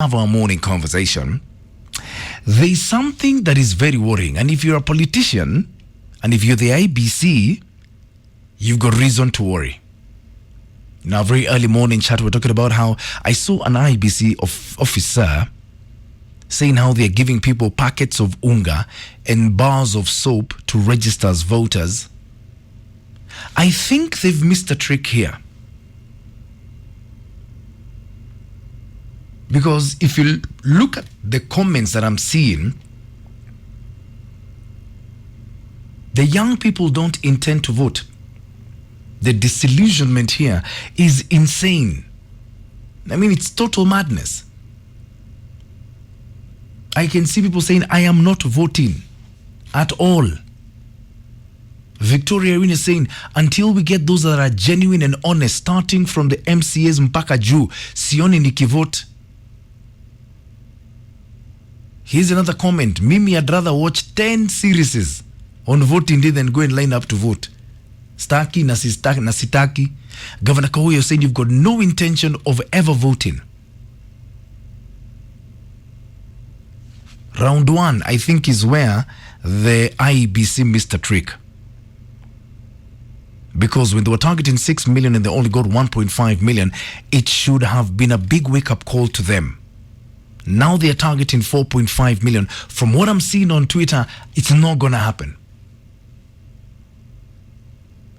Have our morning conversation. There's something that is very worrying, and if you're a politician and if you're the IBC, you've got reason to worry. Now, very early morning chat, we're talking about how I saw an IBC officer saying how they're giving people packets of unga and bars of soap to register as voters. I think they've missed a trick here. Because if you look at the comments that I'm seeing, the young people don't intend to vote. The disillusionment here is insane. I mean, it's total madness. I can see people saying, I am not voting at all. Victoria Irene is saying, until we get those that are genuine and honest, starting from the MCAs mpaka juu, sioni nikivote. Here's another comment. Mimi, I'd rather watch 10 series on voting day than go and line up to vote. Staki na sitaki. Governor Kahuyo saying you've got no intention of ever voting. Round one, I think, is where the IBC missed a trick. Because when they were targeting 6 million and they only got 1.5 million, it should have been a big wake-up call to them. Now they're targeting 4.5 million. From what I'm seeing on Twitter, it's not going to happen.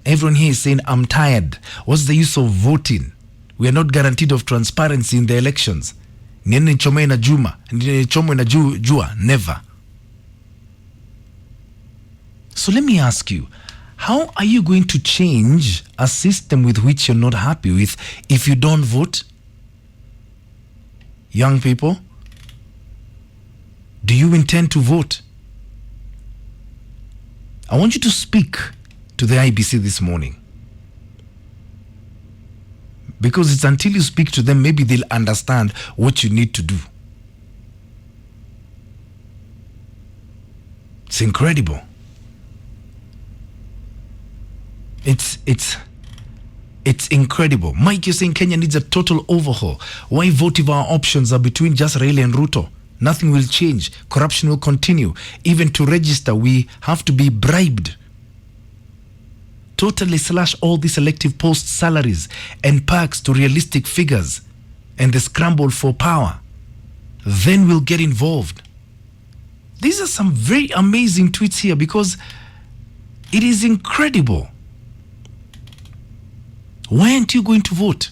Everyone here is saying, I'm tired. What's the use of voting? We are not guaranteed of transparency in the elections. Nene chome na juma, nene chome na jua, never. So let me ask you, how are you going to change a system with which you're not happy with if you don't vote? Young people, do you intend to vote? I want you to speak to the IBC this morning. Because it's until you speak to them, maybe they'll understand what you need to do. It's incredible. It's incredible. Mike, you're saying Kenya needs a total overhaul. Why vote if our options are between just Raila and Ruto? Nothing will change. Corruption will continue. Even to register, we have to be bribed. Totally slash all these elective post salaries and perks to realistic figures and the scramble for power. Then we'll get involved. These are some very amazing tweets here because it is incredible. Why aren't you going to vote?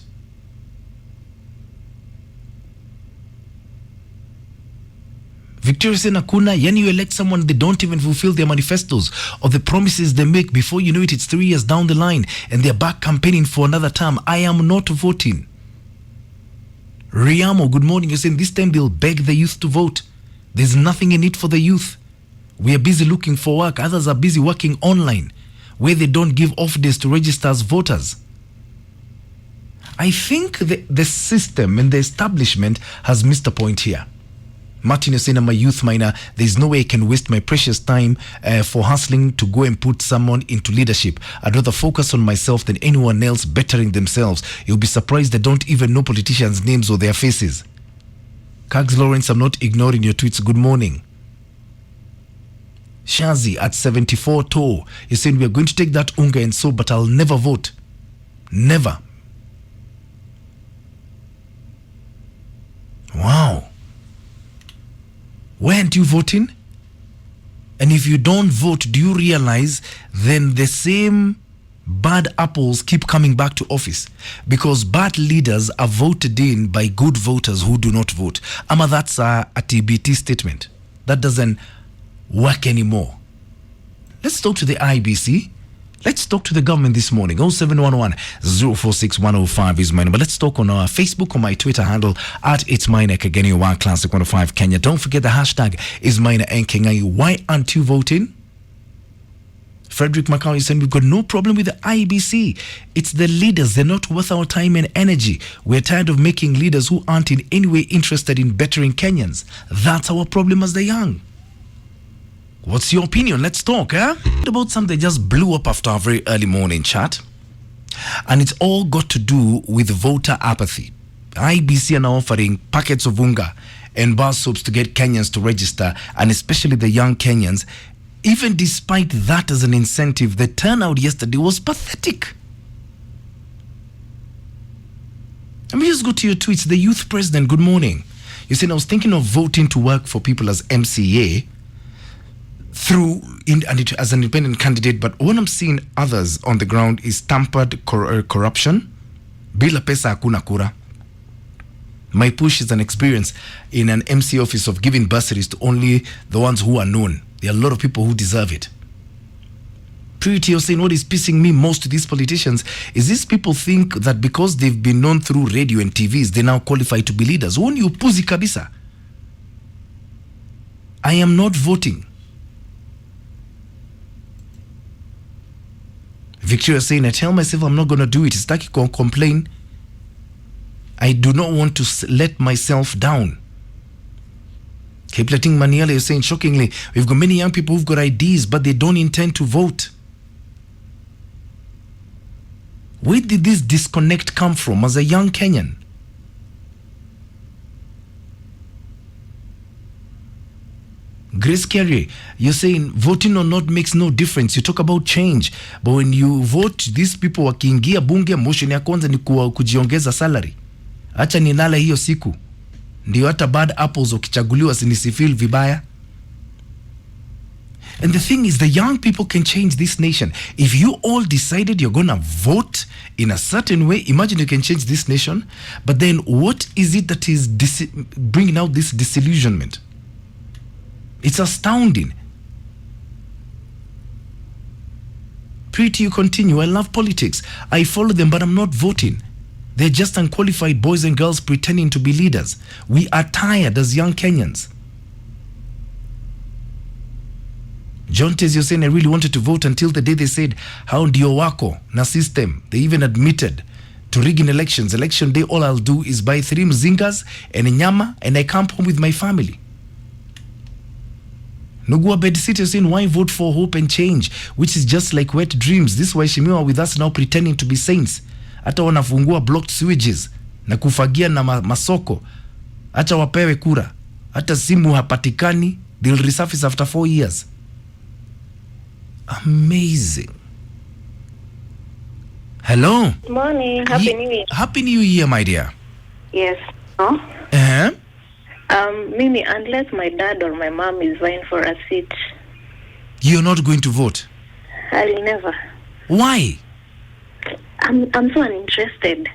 Victoria Senakuna, yani you elect someone, they don't even fulfill their manifestos or the promises they make. Before you know it, it's 3 years down the line and they're back campaigning for another term. I am not voting. Riamo, good morning. You're saying this time they'll beg the youth to vote. There's nothing in it for the youth. We are busy looking for work. Others are busy working online where they don't give off days to register as voters. I think the system and the establishment has missed a point here. Martin is saying, I'm a youth miner. There's no way I can waste my precious time for hustling to go and put someone into leadership. I'd rather focus on myself than anyone else bettering themselves. You'll be surprised they don't even know politicians' names or their faces. Kags Lawrence, I'm not ignoring your tweets. Good morning. Shazi at 74 Toe, you're saying, we are going to take that unga and so, but I'll never vote. Never. Wow. Why aren't you voting? And if you don't vote, do you realize then the same bad apples keep coming back to office? Because bad leaders are voted in by good voters who do not vote. Ama, that's a TBT statement. That doesn't work anymore. Let's talk to the IBC. Let's talk to the government this morning. 0711 046 105 is my number. Let's talk on our Facebook or my Twitter handle at It's Maina Kageni, One Classic 105 Kenya. Don't forget the hashtag is Maina and Kenya. Why aren't you voting? Frederick Macau is saying we've got no problem with the IBC. It's the leaders. They're not worth our time and energy. We're tired of making leaders who aren't in any way interested in bettering Kenyans. That's our problem as the young. What's your opinion? Let's talk, huh? About something that just blew up after our very early morning chat. And it's all got to do with voter apathy. IBC are now offering packets of unga and bar soaps to get Kenyans to register, and especially the young Kenyans. Even despite that as an incentive, the turnout yesterday was pathetic. Let me just go to your tweets. The youth president, good morning. You said, I was thinking of voting to work for people as MCA as an independent candidate, but what I'm seeing others on the ground is tampered corruption. Bila pesa hakuna kura. My push is an experience in an MC office of giving bursaries to only the ones who are known. There are a lot of people who deserve it. Pretty, you're saying what is pissing me most to these politicians is these people think that because they've been known through radio and TVs, they now qualify to be leaders. Won't you pussy kabisa? I am not voting. Victoria saying, I tell myself I'm not going to do it. It's like you can complain. I do not want to let myself down. Keplating Maniela is saying, shockingly, we've got many young people who've got ideas, but they don't intend to vote. Where did this disconnect come from as a young Kenyan? Grace Carey, you're saying voting or not makes no difference. You talk about change, but when you vote, these people wakiingia bunge, motion ya kwanza ni kujiongeza salary. Acha ninala hiyo siku. Ndio hata bad apples ukichaguliwa sinisifeel vibaya. And the thing is, the young people can change this nation. If you all decided you're going to vote in a certain way, imagine you can change this nation. But then what is it that is bringing out this disillusionment? It's astounding. Pretty, you continue. I love politics. I follow them, but I'm not voting. They're just unqualified boys and girls pretending to be leaders. We are tired as young Kenyans. John Tez, you're saying I really wanted to vote until the day they said, how ndio wako na system. They even admitted to rigging elections. Election day, all I'll do is buy 3 mzingas and a nyama and I come home with my family. Nugua Bed City is saying, why vote for hope and change, which is just like wet dreams? This is why Shimiwa with us now pretending to be saints. Hata wanafungua blocked sewages na kufagia na masoko. Hata wapewe kura. Hata simu hapatikani. They'll resurface after 4 years. Amazing. Hello. Good morning. Happy New Year. Happy New Year, my dear. Yes. Huh? Uh-huh. Mimi, unless my dad or my mom is vying for a seat, You're not going to vote? I'll never. Why? I'm so uninterested.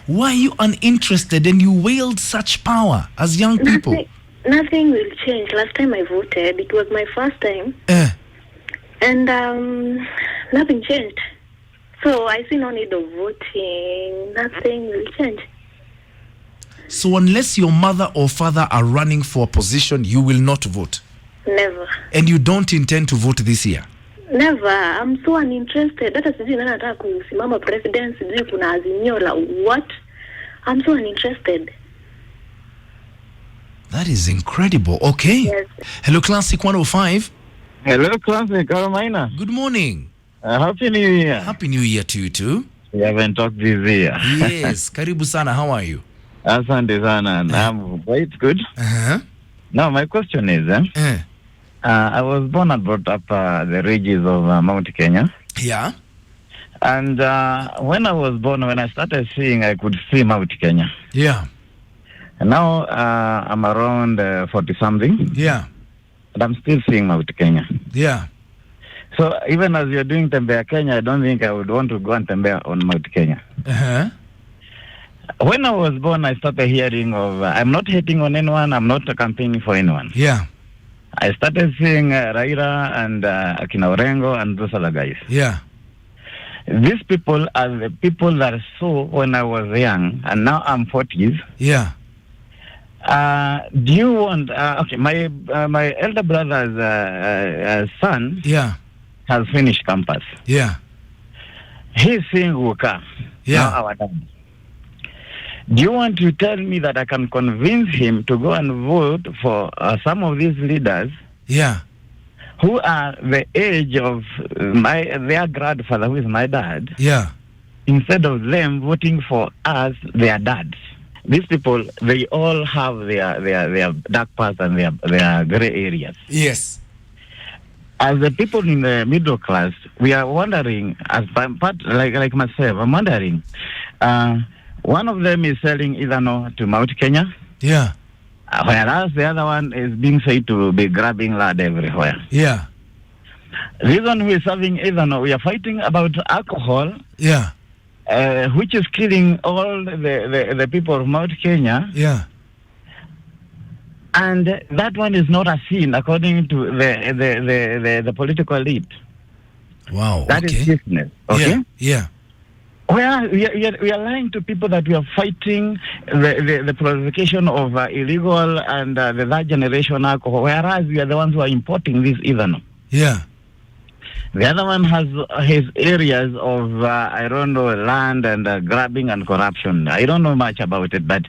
Why are you uninterested and you wield such power as young people? Nothing will change. Last time I voted, it was my first time. And nothing changed. So I see no need of voting. Nothing will change. So unless your mother or father are running for a position, you will not vote? Never. And you don't intend to vote this year? Never. I'm so uninterested. Hata sijui nani anataka kusimama president, sijui kuna azimio la what. I'm so uninterested. That is incredible. Okay. Yes. Hello, Classic 105. Hello, Classic. Maina. Good morning. Happy New Year. Happy New Year to you too. We haven't talked this year. Yes. Karibu sana. How are you? Asante sana. I'm quite good. Uh-huh. Now, my question is, I was born and brought up the ridges of Mount Kenya. Yeah. And when I was born, when I started seeing, I could see Mount Kenya. Yeah. And now I'm around 40-something. Yeah. And I'm still seeing Mount Kenya. Yeah. So even as you're doing Tembea Kenya, I don't think I would want to go and Tembea on Mount Kenya. Uh-huh. When I was born, I started hearing of, I'm not hating on anyone, I'm not campaigning for anyone. Yeah. I started seeing Raila and Akina Orengo and those other guys. Yeah. These people are the people that I saw when I was young, and now I'm 40s. Yeah. Do you want, okay, my elder brother's son has finished campus. Yeah. He's seeing Wuka. Yeah. Now our dad. Do you want to tell me that I can convince him to go and vote for some of these leaders? Yeah. Who are the age of their grandfather, who is my dad? Yeah. instead of them voting for us, their dads. These people, they all have their dark parts and their gray areas. Yes. As the people in the middle class, we are wondering, as part like myself, I'm wondering. One of them is selling ethanol to Mount Kenya. Yeah. Whereas the other one is being said to be grabbing lad everywhere. Yeah. This one who is serving ethanol, we are fighting about alcohol. Yeah. Which is killing all the people of Mount Kenya. Yeah. And that one is not a sin according to the political elite. Wow. That is business. Okay? Yeah. We are lying to people that we are fighting the proliferation of illegal and the third generation alcohol, whereas we are the ones who are importing this ethanol. Yeah. The other one has his areas of, I don't know, land and grabbing and corruption. I don't know much about it, but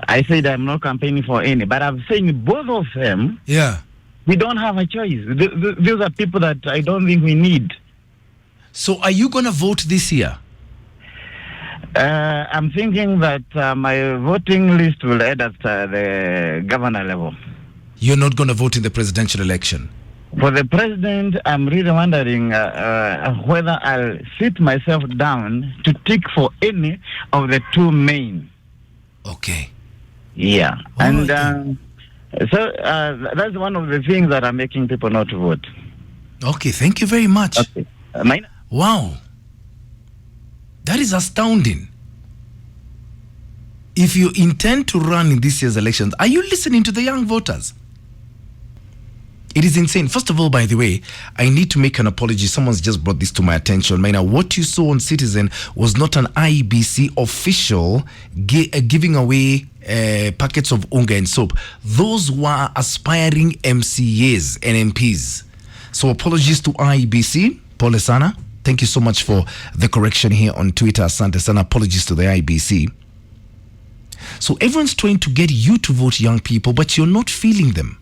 I said I'm not campaigning for any. But I'm saying both of them, we don't have a choice. These are people that I don't think we need. So are you going to vote this year? I'm thinking that my voting list will end at the governor level. You're not going to vote in the presidential election? For the president, I'm really wondering whether I'll sit myself down to tick for any of the two main. Okay. Yeah. All and right, so that's one of the things that are making people not to vote. Okay, thank you very much. Okay. Wow. That is astounding. If you intend to run in this year's elections, are you listening to the young voters? It is insane. First of all, by the way, I need to make an apology. Someone's just brought this to my attention. Maina, what you saw on Citizen was not an IEBC official giving away packets of unga and soap. Those were aspiring MCAs and MPs. So apologies to IEBC. Pole sana. Thank you so much for the correction here on Twitter. Asante sana. Apologies to the IEBC. So everyone's trying to get you to vote, young people, but you're not feeling them.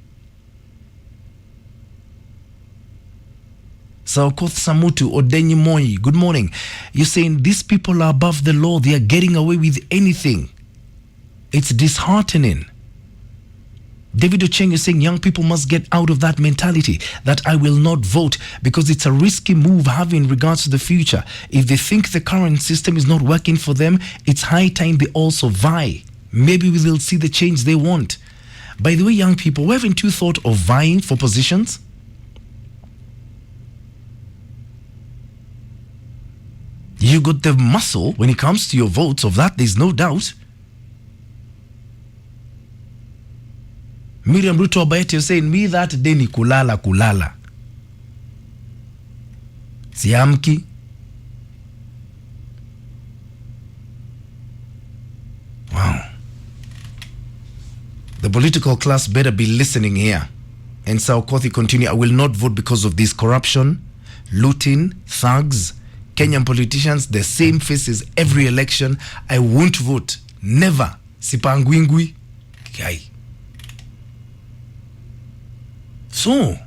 Saukoth Samutu Odenyi Moi, good morning. You're saying these people are above the law. They are getting away with anything. It's disheartening. David Ocheng is saying young people must get out of that mentality that I will not vote because it's a risky move having regards to the future. If they think the current system is not working for them, it's high time they also vie. Maybe we will see the change they want. By the way, young people, haven't you thought of vying for positions? You got the muscle when it comes to your votes, of that there's no doubt. Miriam Ruto Abayete is saying, me that day ni kulala. Siamki. Wow. The political class better be listening here. And Saukothi continue, I will not vote because of this corruption, looting, thugs, Kenyan politicians, the same faces every election. I won't vote. Never. Sipangwingwi. Okay. So,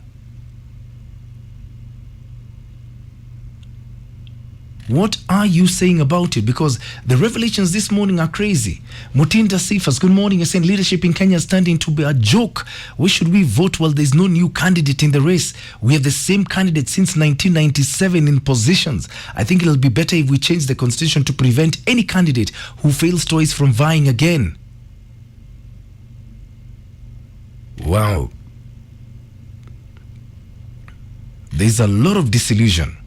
what are you saying about it? Because the revelations this morning are crazy. Mutinda Sifas, good morning. You're saying leadership in Kenya is standing to be a joke. Why should we vote while there's no new candidate in the race? We have the same candidate since 1997 in positions. I think it'll be better if we change the constitution to prevent any candidate who fails twice from vying again. Wow. There's a lot of disillusion.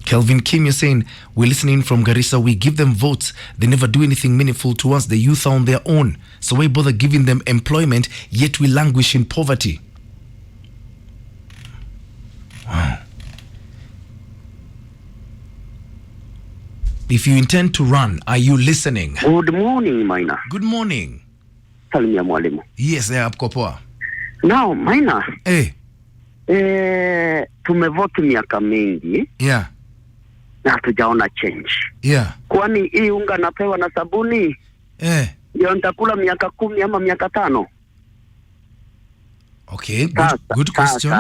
Kelvin Kim, you're saying, we're listening from Garissa, we give them votes, they never do anything meaningful to us, the youth are on their own, so why bother giving them employment, yet we languish in poverty? Wow. If you intend to run, are you listening? Good morning, Maina. Good morning. Salimia mwalimu. Yes, hapo poa. Now, Maina. Tumevote miaka mingi. Yeah. Na hatujaona change. Yeah. Kwani hii unga napewa na sabuni? Ndio nitakula miaka 10 ama miaka 5. Okay, good question.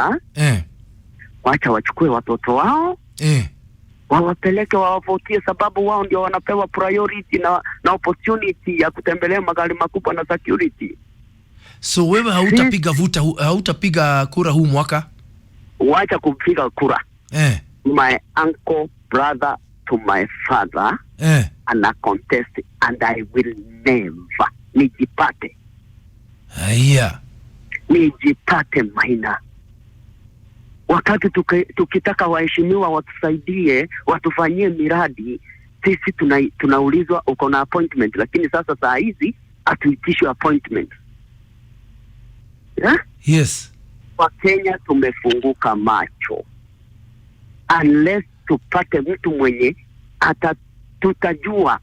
Wacha wachukue watoto wao. wawapeleke wawavotie, sababu wao ndio wanapewa priority na opportunity ya kutembelea magari makubwa na security. So wewe hautapiga kura huu mwaka? Wacha kupiga kura. My uncle, brother to my father, ana contest, and I will never nijipate. Nijipate Maina. Wakati tukitaka waheshimiwa watusaidie, watufanyie miradi, sisi tunaulizwa uko na appointment, lakini sasa saa hizi hatuitishwe appointment. Yes. Kwa Kenya tumefunguka macho. Unless tupate mtu mwenye tutajua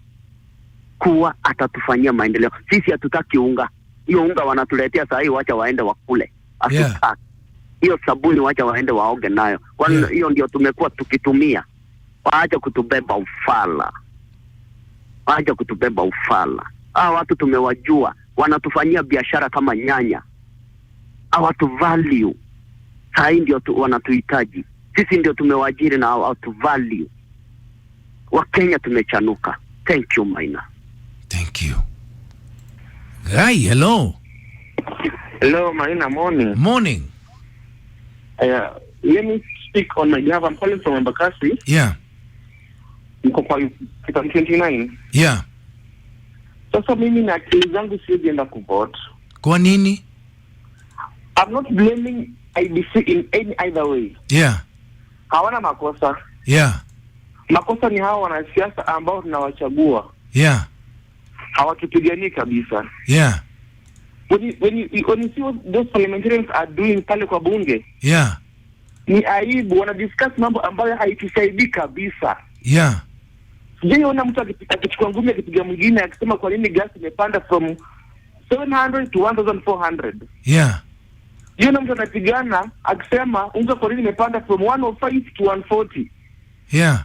kuwa atatufanyia maendeleo. Sisi hatutaki unga. Hiyo unga wanatuletea saa hii, wacha waende wakule. Hatutaki. Hiyo sabuni wacha waende waoge nayo. Hiyo ndio tumekuwa tukitumia. Waacha kutubeba ufala. Watu tumewajua. Wanatufanyia biashara kama nyanya. Hawatu value. Saa hii ndio wanatuhitaji. Sisi ndio tumewajiri na hawatu value. Wakenya tumechanuka. Thank you, Maina. Thank you. Guy, hello. Hello, Maina, morning. Morning. Let me speak on my behalf. I'm calling from Embakasi. Yeah. Niko kwa 29. Yeah. Sasa mimi na akili zangu sienda kuvote. Kwa nini? I'm not blaming IBC in any either way. Yeah. Hawana makosa. Yeah. Makosa ni hao wanasiasa ambao tunawachagua. Yeah. Hawatupigani kabisa. Yeah. When you see what those parliamentarians are doing pale kwa bunge. Yeah. Ni aibu, wana discuss mambo ambayo haitusaidii kabisa. Yeah. Sijaona mtu akichukua ngumi akipiga mwingine akisema kwa nini gas imepanda from 700 to 1400. Yeah. Yule mtu anapigana akisema unga kwa nini imepanda from 105 to 140. Yeah.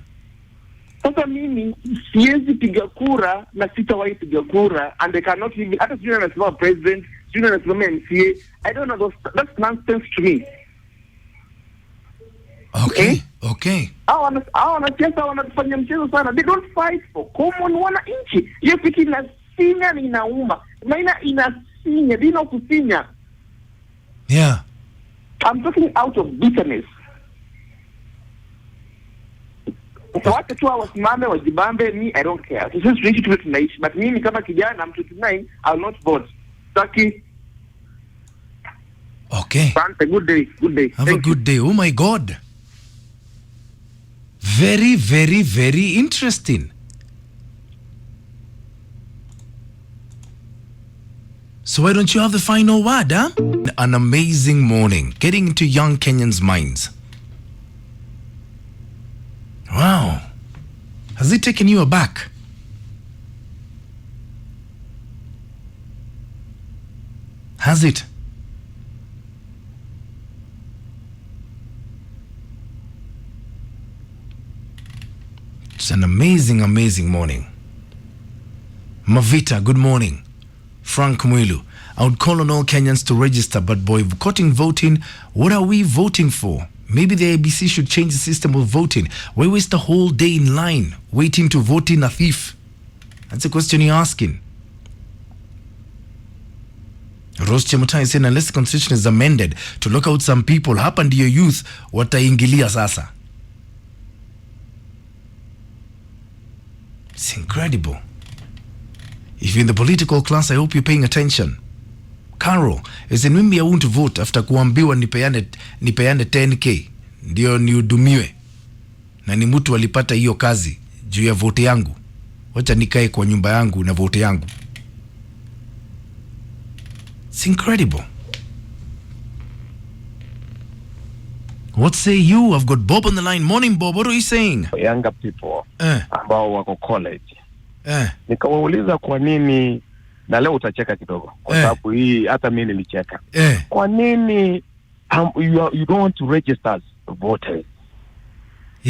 Sasa mimi siwezi piga kura na sitawahi piga kura, and I cannot even, hata sijui anasema president, sijui anasema MCA. I don't know, that's nonsense to me. Okay. Okay. Hao wanasiasa wanafanya mchezo sana. They don't fight for common wananchi. Hiyo kitu inasinya na inauma. Maina inasinya, dino kusinya. Yeah. I'm talking out of bitterness. Watu tu wasimame wajibambe, me I don't care. Sisi tunaishi tu tunaishi, but mimi kama kijana I'm 29, I'll not vote. Taki. Okay. Good day. Have a good day. Oh my God. Very, very, very interesting. So why don't you have the final word, huh? An amazing morning, getting into young Kenyans' minds. Wow. Has it taken you aback? Has it? It's an amazing, amazing morning. Mavita, good morning. Frank Mwilu, I would call on all Kenyans to register, but boycotting voting, what are we voting for? Maybe the ABC should change the system of voting. Why waste the whole day in line waiting to vote in a thief? That's a question you're asking. Rose Chemutai is saying, unless the constitution is amended to lock out some people, hapa ndiyo youth wataingilia sasa. It's incredible. If you're in the political class, I hope you're paying attention. Carol is in mimi I want to vote after kuambiwa nipeane 10k ndio nihudumiwe na ni mtu alipata hiyo kazi juu ya vote yangu. Wacha nikae kwa nyumba yangu na vote yangu. It's incredible. What say you? I've got Bob on the line. Morning, Bob. What are you saying? Younger people ambao wako college. Nikawauliza kwa nini, na leo utacheka kidogo kwa sababu hii hata mimi nilicheka. Kwa nini you don't want to register as voters?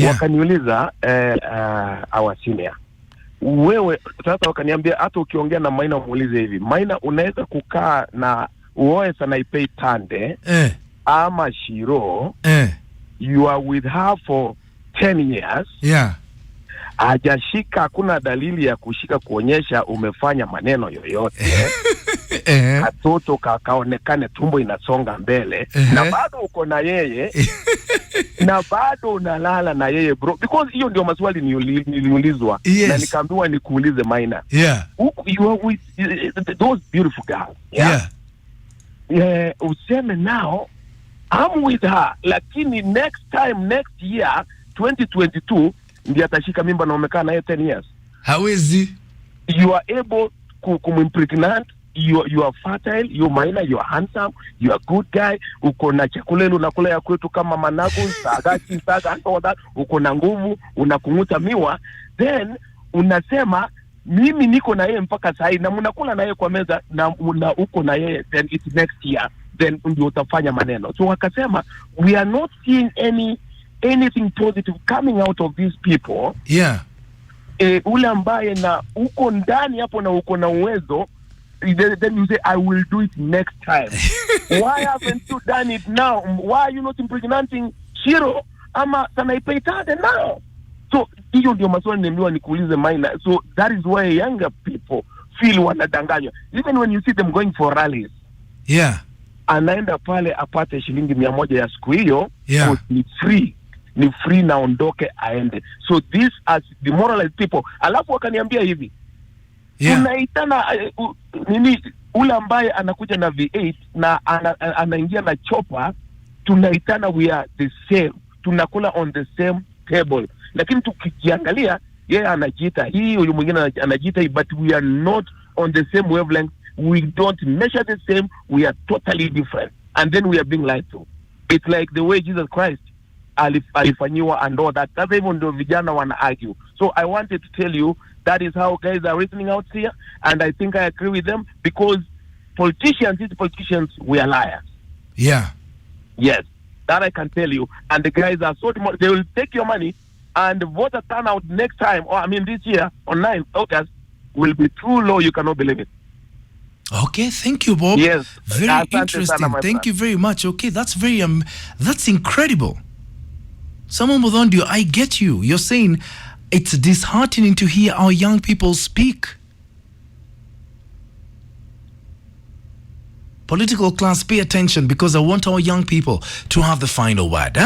Wakaniuliza our senior. Wewe sasa wakaniambia hata ukiongea na Maina umuulize hivi, Maina unaweza kukaa na uoe sana ipei tande ama shiro you are with her for 10 years. Yeah. Hajashika, hakuna dalili ya kushika kuonyesha umefanya maneno yoyote. Katoto kakaonekane tumbo inasonga mbele na bado uko na yeye na bado unalala na yeye bro, because hiyo ndio maswali niliulizwa. Na nikaambiwa nikuulize Maina. You are with those beautiful girls. Useme now I'm with her, lakini next year 2022 ndiye atashika mimba na umekaa naye 10 years. Hawezi. You are able kumimpregnate. You are fertile, you Maina, you are handsome, you are good guy, uko na chakula ile unakula ya kwetu kama managu, sagati, all that, uko na nguvu, unakunguta miwa, then unasema mimi niko na yeye mpaka sahi na mnakula na yeye kwa meza na uko na yeye, then it's next year, then ndio utafanya maneno. So wakasema we are not seeing anything positive coming out of these people. Ule ambaye na uko ndani hapo na uko na uwezo, then you say I will do it next time. Why haven't you done it now? Why are you not impregnating Shiro ama Sanaipeitade now? So hiyo ndio maswali nimeambiwa nikuulize Maina. So that is why younger people feel wanadanganywa. Even when you see them going for rallies. Anaenda pale apate shilingi 100 ya siku hiyo, ni free na ondoke aende. So these are demoralized people. Alafu wakaniambia hivi, unaitana nini ule ambaye anakuja na V8 na anaingia na chopper, tunaitana we are the same, tunakula on the same table. Lakini tukiangalia yeye anajiita hii, huyu mwingine anajiita hii, but we are not on the same wavelength. We don't measure the same. We are totally different, and then we are being lied to. It's like the way Jesus Christ alifanyiwa and all that. That's even though vijana wana argue. So I wanted to tell you that is how guys are reasoning out here, and I think I agree with them, because these politicians were liars. Yes, that I can tell you. And the guys are so they will take your money, and voter turnout next time, or I mean this year on 9th August, will be too low. You cannot believe it. Okay, thank you, Bob. Yes, very interesting. Thank you very much. Okay, that's that's incredible. Someone Mudhondio, I get you. You're saying it's disheartening to hear our young people speak. Political class, pay attention, because I want our young people to have the final word.